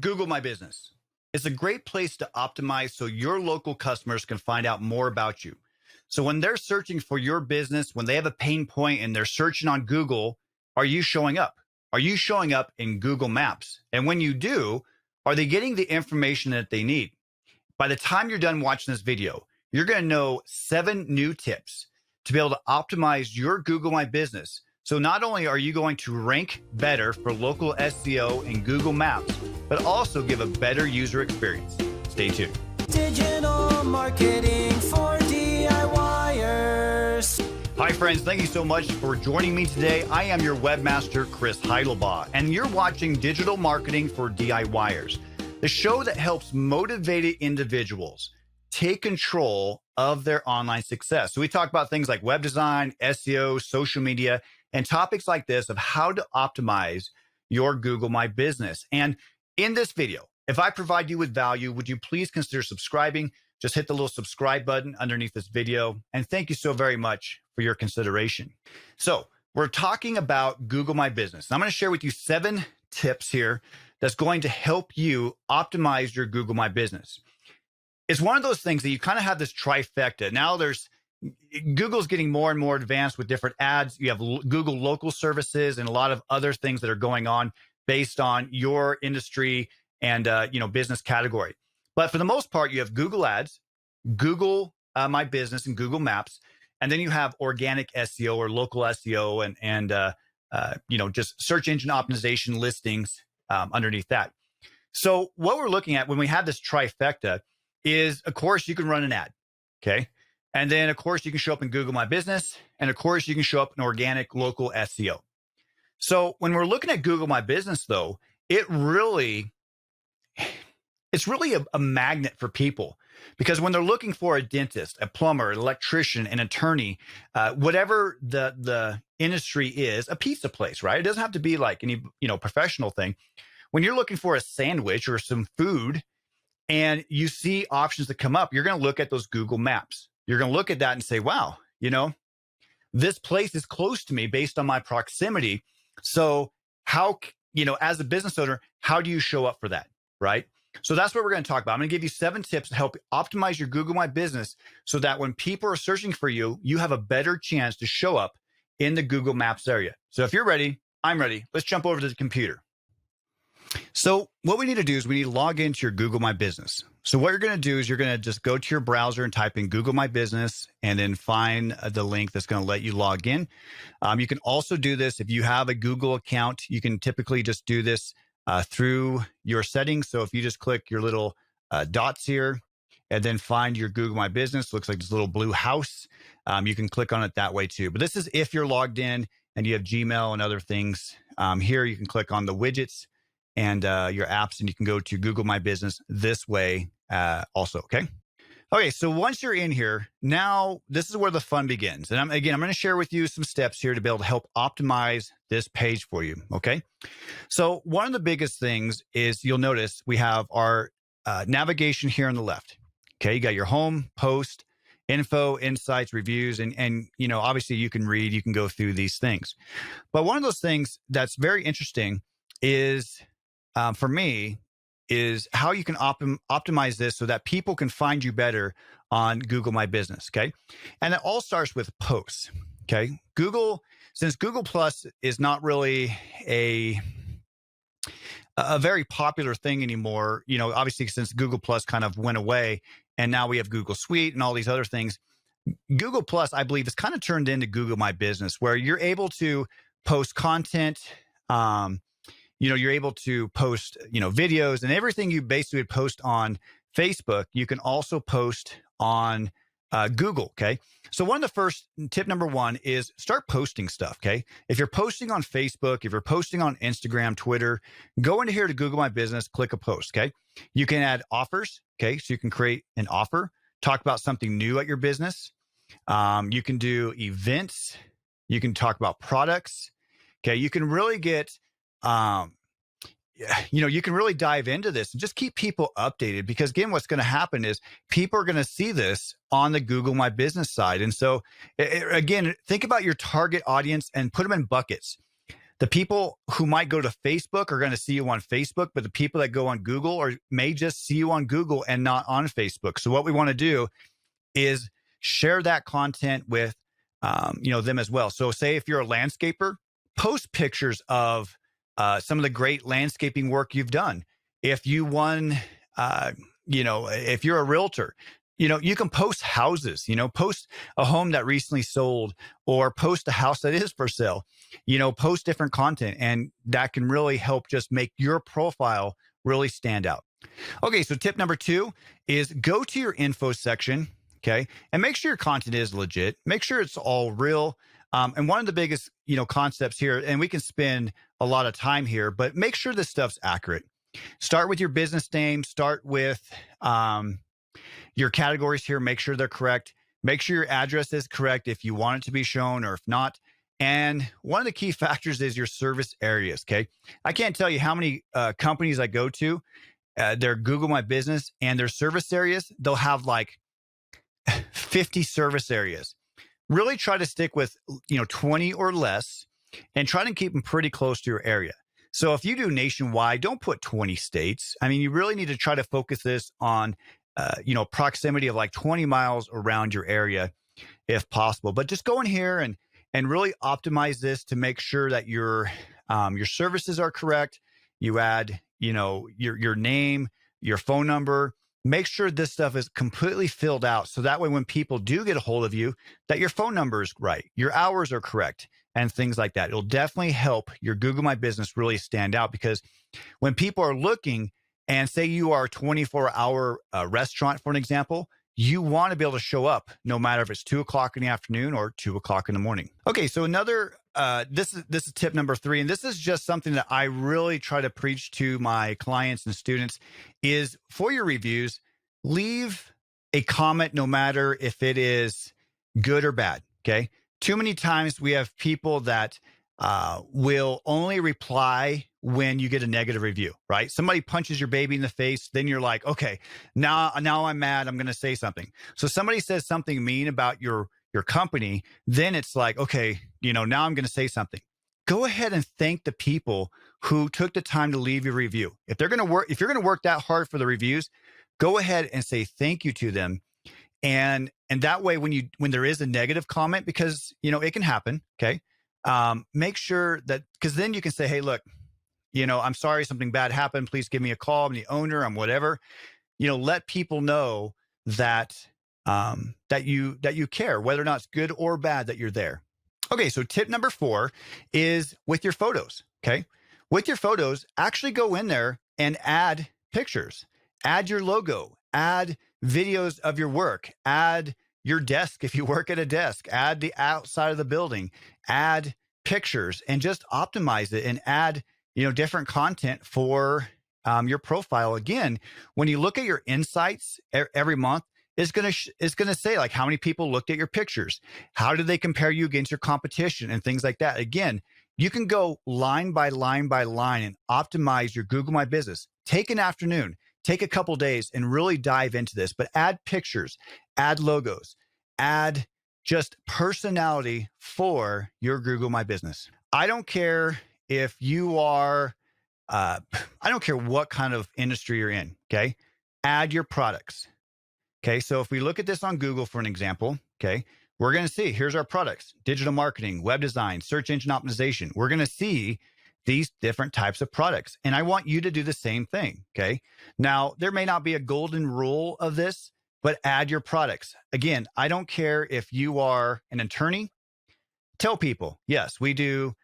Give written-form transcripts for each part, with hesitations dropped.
Google My Business. It's a great place to optimize so your local customers can find out more about you. So when they're searching for your business, when they have a pain point and they're searching on Google, are you showing up? Are you showing up in Google Maps? And when you do, are they getting the information that they need? By the time you're done watching this video, you're going to know 7 new tips to be able to optimize your Google My Business. So not only are you going to rank better for local SEO in Google Maps, but also give a better user experience. Stay tuned. Digital marketing for DIYers. Hi friends, thank you so much for joining me today. I am your webmaster, Chris Heidlebaugh, and you're watching Digital Marketing for DIYers, the show that helps motivated individuals take control of their online success. So we talk about things like web design, SEO, social media, and topics like this of how to optimize your Google My Business. And in this video, if I provide you with value, would you please consider subscribing? Just hit the little subscribe button underneath this video. And thank you so very much for your consideration. So we're talking about Google My Business. I'm going to share with you 7 tips here that's going to help you optimize your Google My Business. It's one of those things that you kind of have this trifecta. Now Google's getting more and more advanced with different ads. You have Google local services and a lot of other things that are going on based on your industry and business category. But for the most part, you have Google Ads, Google My Business, and Google Maps, and then you have organic SEO or local SEO and just search engine optimization listings underneath that. So what we're looking at when we have this trifecta is, of course, you can run an ad, okay? And then, of course, you can show up in Google My Business, and of course, you can show up in organic local SEO. So when we're looking at Google My Business, though, it's really a magnet for people, because when they're looking for a dentist, a plumber, an electrician, an attorney, whatever the industry is, a pizza place, right? It doesn't have to be like any professional thing. When you're looking for a sandwich or some food and you see options that come up, you're going to look at those Google Maps. You're going to look at that and say, wow, this place is close to me based on my proximity. So how, as a business owner, how do you show up for that, right? So that's what we're going to talk about. I'm going to give you 7 tips to help optimize your Google My Business so that when people are searching for you, you have a better chance to show up in the Google Maps area. So if you're ready, I'm ready. Let's jump over to the computer. So what we need to do is we need to log into your Google My Business. So what you're going to do is you're going to just go to your browser and type in Google My Business and then find the link that's going to let you log in. You can also do this if you have a Google account. You can typically just do this through your settings. So if you just click your little dots here and then find your Google My Business, looks like this little blue house. You can click on it that way too. But this is if you're logged in and you have Gmail and other things. Here you can click on the widgets and your apps, and you can go to Google My Business this way also, okay? Okay, so once you're in here, now this is where the fun begins. And I'm going to share with you some steps here to be able to help optimize this page for you, okay? So one of the biggest things is you'll notice we have our navigation here on the left, okay? You got your home, post, info, insights, reviews, and obviously you can read, you can go through these things. But one of those things that's very interesting is, for me, is how you can optimize this so that people can find you better on Google My Business, okay? And it all starts with posts, okay? Since Google Plus is not really a very popular thing anymore, obviously since Google Plus kind of went away and now we have Google Suite and all these other things, Google Plus, I believe, has kind of turned into Google My Business, where you're able to post content, you're able to post, videos, and everything you basically would post on Facebook, you can also post on Google, okay? So tip number 1 is start posting stuff, okay? If you're posting on Facebook, if you're posting on Instagram, Twitter, go into here to Google My Business, click a post, okay? You can add offers, okay? So you can create an offer, talk about something new at your business. You can do events. You can talk about products, okay? You can really get... you can really dive into this and just keep people updated, because again, what's going to happen is people are going to see this on the Google My Business side. And so again, think about your target audience and put them in buckets. The people who might go to Facebook are going to see you on Facebook, but the people that go on Google may just see you on Google and not on Facebook. So what we want to do is share that content with them as well. So say if you're a landscaper, post pictures of some of the great landscaping work you've done. If you won, if you're a realtor, you can post houses, post a home that recently sold, or post a house that is for sale, post different content, and that can really help just make your profile really stand out. Okay, so tip number 2 is go to your info section, okay, and make sure your content is legit. Make sure it's all real. And one of the biggest, concepts here, and we can spend a lot of time here, but make sure this stuff's accurate. Start with your business name. Start with your categories here. Make sure they're correct. Make sure your address is correct if you want it to be shown, or if not. And one of the key factors is your service areas, okay? I can't tell you how many companies I go to, their Google My Business and their service areas, they'll have like 50 service areas. Really try to stick with, 20 or less, and try to keep them pretty close to your area. So if you do nationwide, don't put 20 states. I mean, you really need to try to focus this on, proximity of like 20 miles around your area if possible. But just go in here and really optimize this to make sure that your services are correct. You add, your name, your phone number. Make sure this stuff is completely filled out, so that way when people do get a hold of you, that your phone number is right, your hours are correct, and things like that. It'll definitely help your Google My Business really stand out, because when people are looking, and say you are a 24-hour restaurant, for an example, you want to be able to show up no matter if it's 2 o'clock in the afternoon or 2 o'clock in the morning. Okay, so another, this is tip number 3, and this is just something that I really try to preach to my clients and students, is for your reviews, leave a comment no matter if it is good or bad, okay? Too many times we have people that will only reply when you get a negative review, right? Somebody punches your baby in the face, then you're like, okay, now I'm mad, I'm going to say something. So somebody says something mean about your company, then it's like, okay, now I'm going to say something. Go ahead and thank the people who took the time to leave your review. If you're going to work that hard for the reviews, go ahead and say thank you to them. And that way, when there is a negative comment, because it can happen, okay, make sure that, because then you can say, hey, look, I'm sorry something bad happened. Please give me a call. I'm the owner. I'm whatever. Let people know that that you care, whether or not it's good or bad that you're there. Okay, so tip number 4 is with your photos. Okay, with your photos, actually go in there and add pictures, add your logo, add videos of your work, add your desk if you work at a desk, add the outside of the building, add pictures, and just optimize it and add different content for your profile. Again, when you look at your insights every month, it's gonna say like how many people looked at your pictures, how do they compare you against your competition, and things like that. Again, you can go line by line by line and optimize your Google My Business. Take an afternoon, take a couple days, and really dive into this. But add pictures, add logos, add just personality for your Google My Business. I don't care if you are, I don't care what kind of industry you're in, okay? Add your products, okay? So if we look at this on Google for an example, okay, we're going to see, here's our products: digital marketing, web design, search engine optimization. We're going to see these different types of products, and I want you to do the same thing, okay? Now, there may not be a golden rule of this, but add your products. Again, I don't care if you are an attorney. Tell people, yes, we do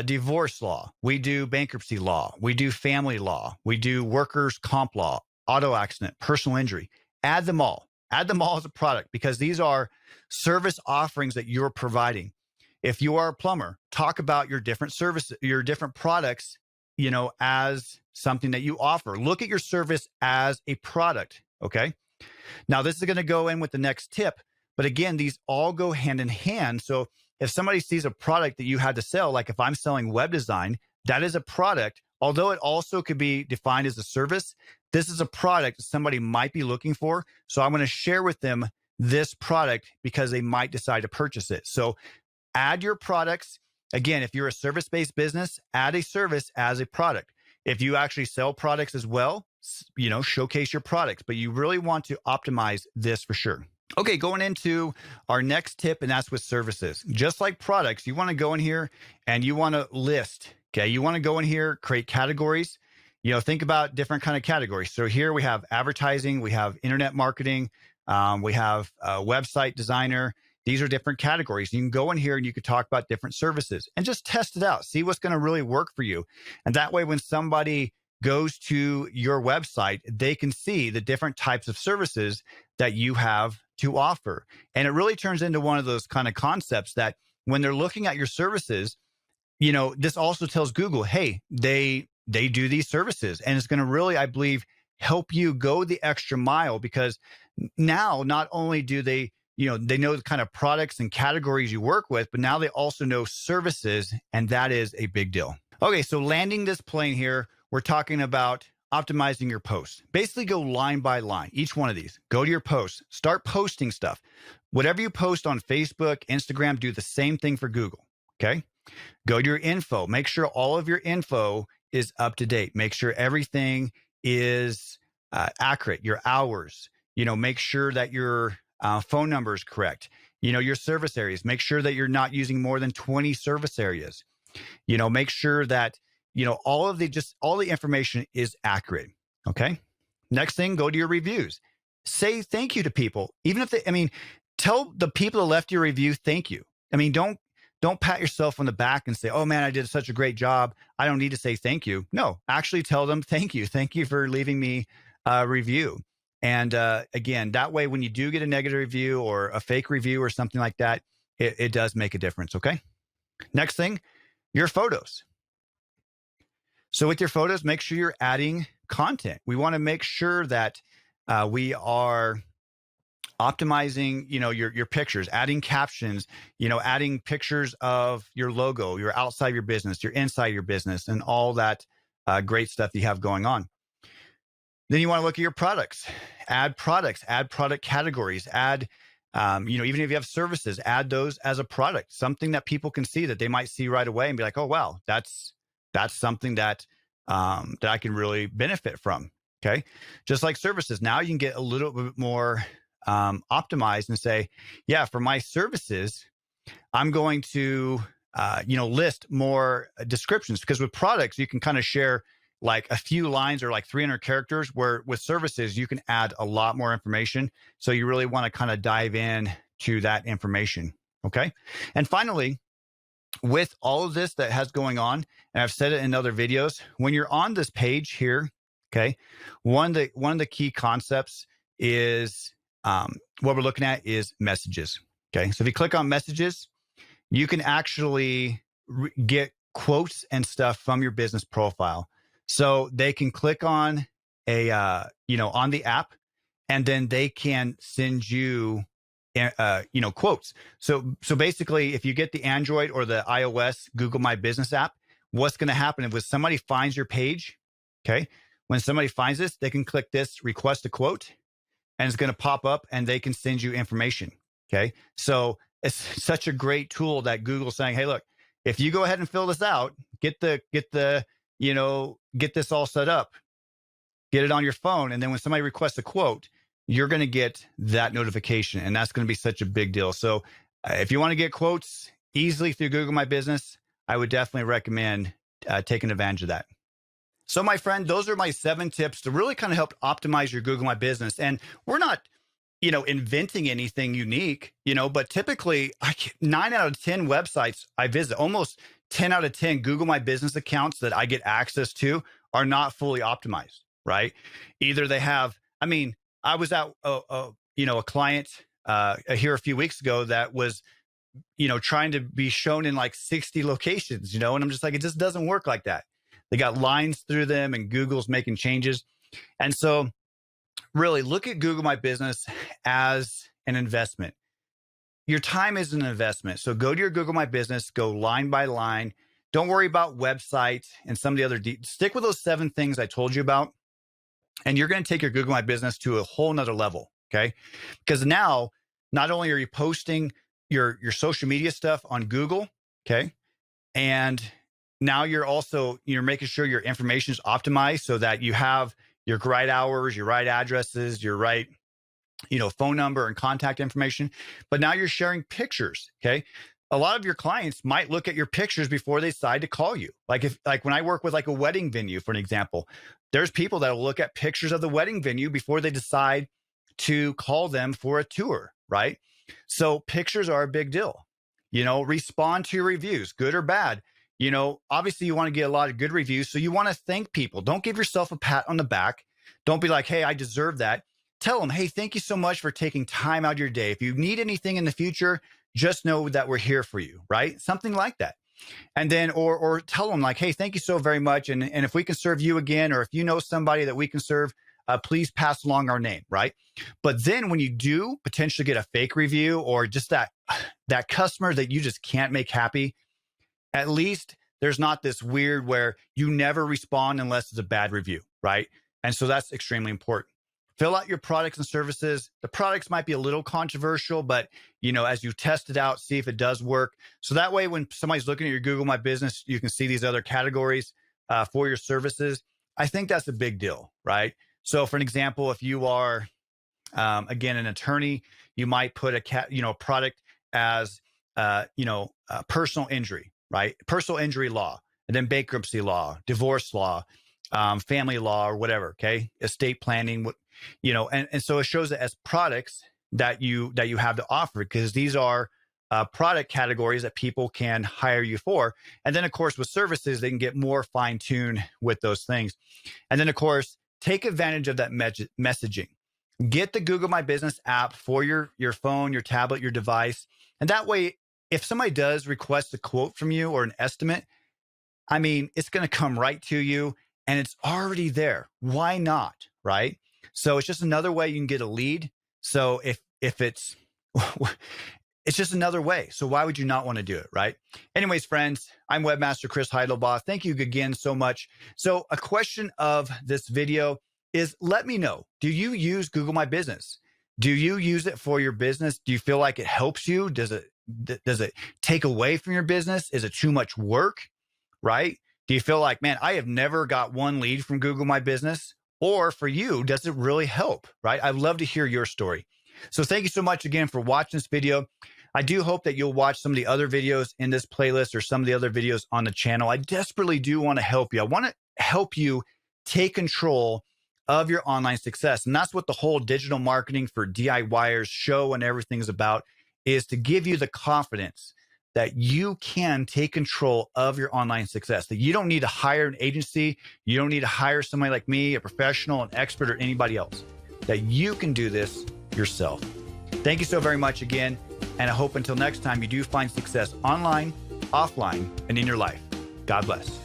divorce law, we do bankruptcy law, we do family law, we do workers' comp law, auto accident, personal injury. Add them all. Add them all as a product, because these are service offerings that you're providing. If you are a plumber, talk about your different services, your different products, as something that you offer. Look at your service as a product, okay? Now, this is going to go in with the next tip, but again, these all go hand in hand. So if somebody sees a product that you had to sell, like if I'm selling web design, that is a product. Although it also could be defined as a service, this is a product that somebody might be looking for. So I'm going to share with them this product because they might decide to purchase it. So add your products, again, if you're a service-based business, add a service as a product. If you actually sell products as well, showcase your products, but you really want to optimize this for sure. Okay, going into our next tip, and that's with services. Just like products, you want to go in here and you want to list, okay? You want to go in here, create categories, think about different kind of categories. So here we have advertising, we have internet marketing, we have a website designer. These are different categories. You can go in here and you can talk about different services and just test it out. See what's going to really work for you. And that way, when somebody goes to your website, they can see the different types of services that you have to offer. And it really turns into one of those kind of concepts that when they're looking at your services, this also tells Google, hey, they do these services. And it's going to really, I believe, help you go the extra mile, because now not only do they know the kind of products and categories you work with, but now they also know services, and that is a big deal. Okay, so landing this plane here, we're talking about optimizing your posts. Basically go line by line, each one of these. Go to your posts, start posting stuff. Whatever you post on Facebook, Instagram, do the same thing for Google, okay? Go to your info. Make sure all of your info is up to date. Make sure everything is accurate, your hours. Make sure that your phone number is correct. Your service areas. Make sure that you're not using more than 20 service areas. Make sure that all the information is accurate. Okay. Next thing, go to your reviews. Say thank you to people, even if tell the people that left your review thank you. Don't pat yourself on the back and say, oh man, I did such a great job, I don't need to say thank you. No, actually tell them thank you. Thank you for leaving me a review. And again, that way, when you do get a negative review or a fake review or something like that, it does make a difference. Okay. Next thing, your photos. So with your photos, make sure you're adding content. We want to make sure that we are optimizing, your pictures, adding captions, adding pictures of your logo, your outside your business, your inside your business, and all that great stuff you have going on. Then you want to look at your products, add product categories, add, even if you have services, add those as a product, something that people can see, that they might see right away and be like, oh, wow, that's something that I can really benefit from. Okay. Just like services. Now you can get a little bit more optimized and say, yeah, for my services, I'm going to, list more descriptions, because with products, you can kind of share like a few lines or like 300 characters, where with services, you can add a lot more information. So you really want to kind of dive in to that information. Okay. And finally, with all of this that has going on, and I've said it in other videos, when you're on this page here, okay, one of the key concepts is what we're looking at is messages. Okay. So if you click on messages, you can actually get quotes and stuff from your business profile. So they can click on on the app, and then they can send you, quotes. So basically, if you get the Android or the iOS Google My Business app, what's going to happen if somebody finds your page, okay, when somebody finds this, they can click this, request a quote, and it's going to pop up and they can send you information. Okay. So it's such a great tool that Google's saying, hey, look, if you go ahead and fill this out, get this all set up, get it on your phone. And then when somebody requests a quote, you're going to get that notification. And that's going to be such a big deal. So if you want to get quotes easily through Google My Business, I would definitely recommend taking advantage of that. So my friend, those are my 7 tips to really kind of help optimize your Google My Business. And we're not, inventing anything unique, but typically 9 out of 10 websites I visit, almost 10 out of 10 Google My Business accounts that I get access to are not fully optimized, right? Either they have, I was at a client here a few weeks ago that was, trying to be shown in like 60 locations, and I'm just like, it just doesn't work like that. They got lines through them and Google's making changes. And so really look at Google My Business as an investment. Your time is an investment. So go to your Google My Business, go line by line. Don't worry about website and some of the other, stick with those 7 things I told you about. And you're going to take your Google My Business to a whole nother level. Okay. Because now, not only are you posting your social media stuff on Google, okay, And now you're making sure your information is optimized so that you have your right hours, your right addresses, your right, phone number and contact information. But now you're sharing pictures. Okay. A lot of your clients might look at your pictures before they decide to call you. Like when I work with like a wedding venue, for an example, there's people that will look at pictures of the wedding venue before they decide to call them for a tour, right? So pictures are a big deal. Respond to your reviews, good or bad. Obviously you want to get a lot of good reviews. So you want to thank people. Don't give yourself a pat on the back. Don't be like, hey, I deserve that. Tell them, hey, thank you so much for taking time out of your day. If you need anything in the future, just know that we're here for you, right? Something like that. And then, or tell them like, hey, thank you so very much. And if we can serve you again, or if you know somebody that we can serve, please pass along our name, right? But then when you do potentially get a fake review or just that customer that you just can't make happy, at least there's not this weird where you never respond unless it's a bad review, right? And so that's extremely important. Fill out your products and services. The products might be a little controversial, but as you test it out, see if it does work. So that way, when somebody's looking at your Google My Business, you can see these other categories for your services. I think that's a big deal, right? So for an example, if you are, again, an attorney, you might put a product as, personal injury, right? Personal injury law, and then bankruptcy law, divorce law, family law, or whatever. Okay. Estate planning, and so it shows it as products that you have to offer, because these are product categories that people can hire you for. And then of course, with services, they can get more fine-tuned with those things. And then of course, take advantage of that messaging. Get the Google My Business app for your phone, your tablet, your device. And that way, if somebody does request a quote from you or an estimate, it's going to come right to you and it's already there. Why not? Right? So it's just another way you can get a lead. So if it's, it's just another way. So why would you not want to do it? Right? Anyways, friends, I'm Webmaster Chris Heidlebaugh. Thank you again so much. So a question of this video is, let me know, do you use Google My Business? Do you use it for your business? Do you feel like it helps you? Does it take away from your business? Is it too much work? Right? Do you feel like, man, I have never got one lead from Google My Business? Or for you, does it really help? Right? I'd love to hear your story. So thank you so much again for watching this video. I do hope that you'll watch some of the other videos in this playlist or some of the other videos on the channel. I desperately do want to help you. I want to help you take control of your online success. And that's what the whole digital marketing for DIYers show and everything is about, is to give you the confidence that you can take control of your online success, that you don't need to hire an agency. You don't need to hire somebody like me, a professional, an expert, or anybody else, that you can do this yourself. Thank you so very much again. And I hope until next time, you do find success online, offline, and in your life. God bless.